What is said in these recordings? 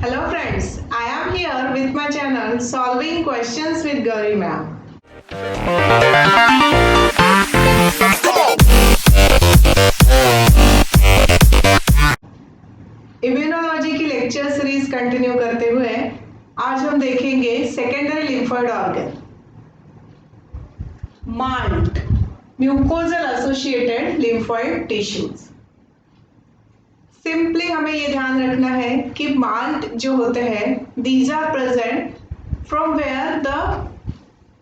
Hello friends, I am here with my channel Solving Questions with Gauri Ma'am. Immunology की lecture series continue करते हुए आज हम देखेंगे secondary lymphoid organ malt mucosal associated lymphoid tissues. Simply हमें ये ध्यान रखना है कि माल्ट जो होते हैं these are present from where the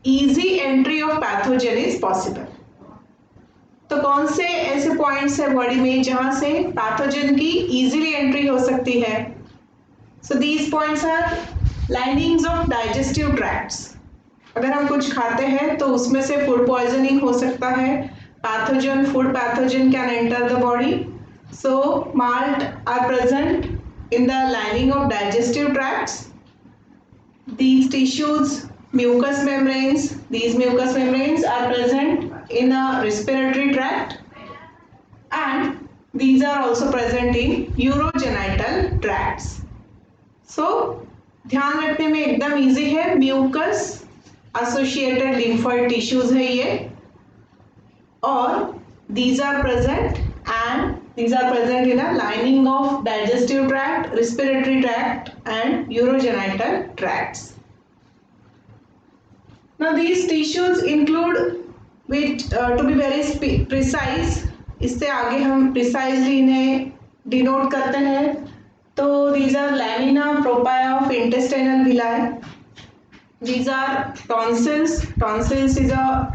easy entry of pathogen is possible. तो कौन से ऐसे पॉइंट्स है बॉडी में जहां से पैथोजन की इजीली एंट्री हो सकती है? So these points are linings of digestive tracts. अगर हम कुछ खाते हैं तो उसमें से फूड पॉइजनिंग हो सकता है, pathogen food pathogen can enter the body. So malt are present in the lining of digestive tracts. These tissues, mucous membranes, these mucous membranes are present in the respiratory tract, and these are also present in urogenital tracts. So ध्यान रखने में एकदम easy है, mucus associated lymphoid tissues है ये, और these are present in a lining of digestive tract, respiratory tract and urogenital tracts. Now these tissues include, which to be very precise, इससे आगे हम precisely इन्हें denote करते हैं, तो these are lamina propria of intestinal villi. These are tonsils. Tonsils is a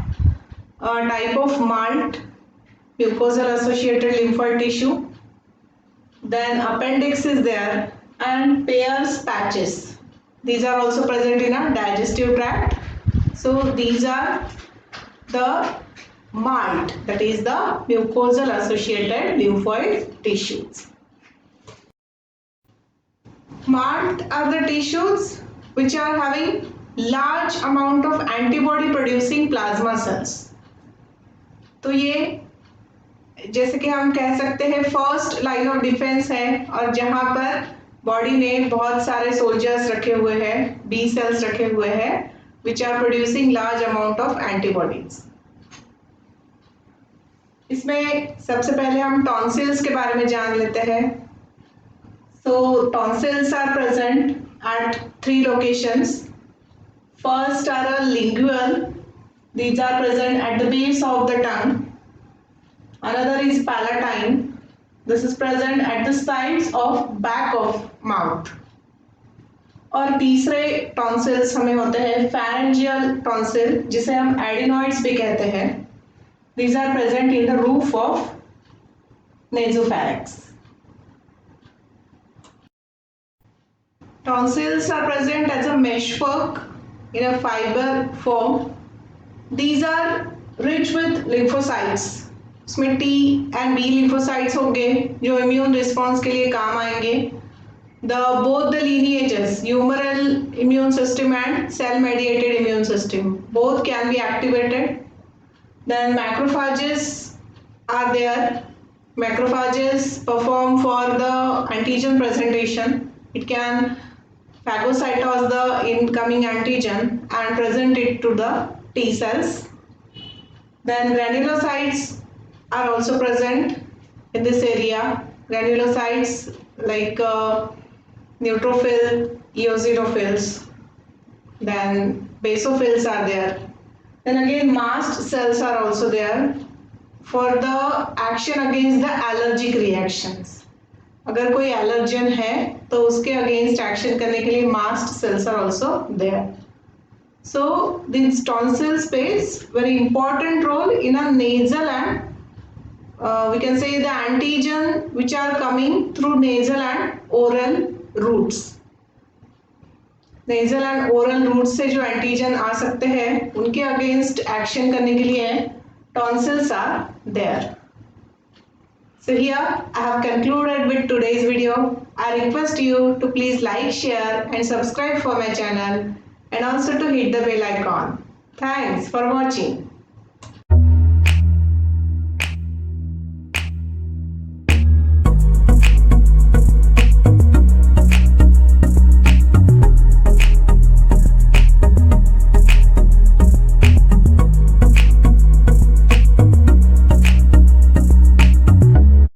type of malt mucosal associated lymphoid tissue. Then appendix is there and Peyer's patches. These are also present in a digestive tract. So these are the malt, that is the mucosal associated lymphoid tissues. Malt are the tissues which are having large amount of antibody producing plasma cells. तो ये जैसे कि हम कह सकते हैं first line of defence है, और जहां पर बॉडी ने बहुत सारे सोल्जर्स रखे हुए हैं, बी सेल्स रखे हुए हैं, which are producing large amount of antibodies. इसमें सबसे पहले हम टॉन्सिल्स के बारे में जान लेते हैं। So tonsils are present at 3 locations. First are a lingual, these are present at the base of the tongue. Another is palatine. This is present at the sides of back of mouth. और तीसरे tonsils हमें होते हैं pharyngeal tonsil, जिसे हम adenoids भी कहते हैं. These are present in the roof of nasopharynx. Tonsils are present as a meshwork in a fiber form. These are rich with lymphocytes. उसमें टी एंड बी लिम्फोसाइट्स होंगे जो इम्यून रिस्पॉन्स के लिए काम आएंगे. Both the lineages, humoral immune system and cell mediated immune system, both can be activated. Then macrophages are there. Macrophages perform for the antigen presentation. It can phagocytose the incoming antigen and present it to the T cells. Then granulocytes are also present in this area. Granulocytes like neutrophil, eosinophils, then basophils are there. Then again mast cells are also there for the action against the allergic reactions. अगर कोई allergen है तो उसके against action करने के लिए मास्ट cells are also there. So these tonsils plays very important role in a nasal and we can say the antigen which are coming through nasal and oral routes. Nasal and oral routes से जो antigen आ सकते हैं उनके against action करने के लिए tonsils are there. So here I have concluded with today's video. I request you to please like, share and subscribe for my channel, and also to hit the bell icon. Thanks for watching.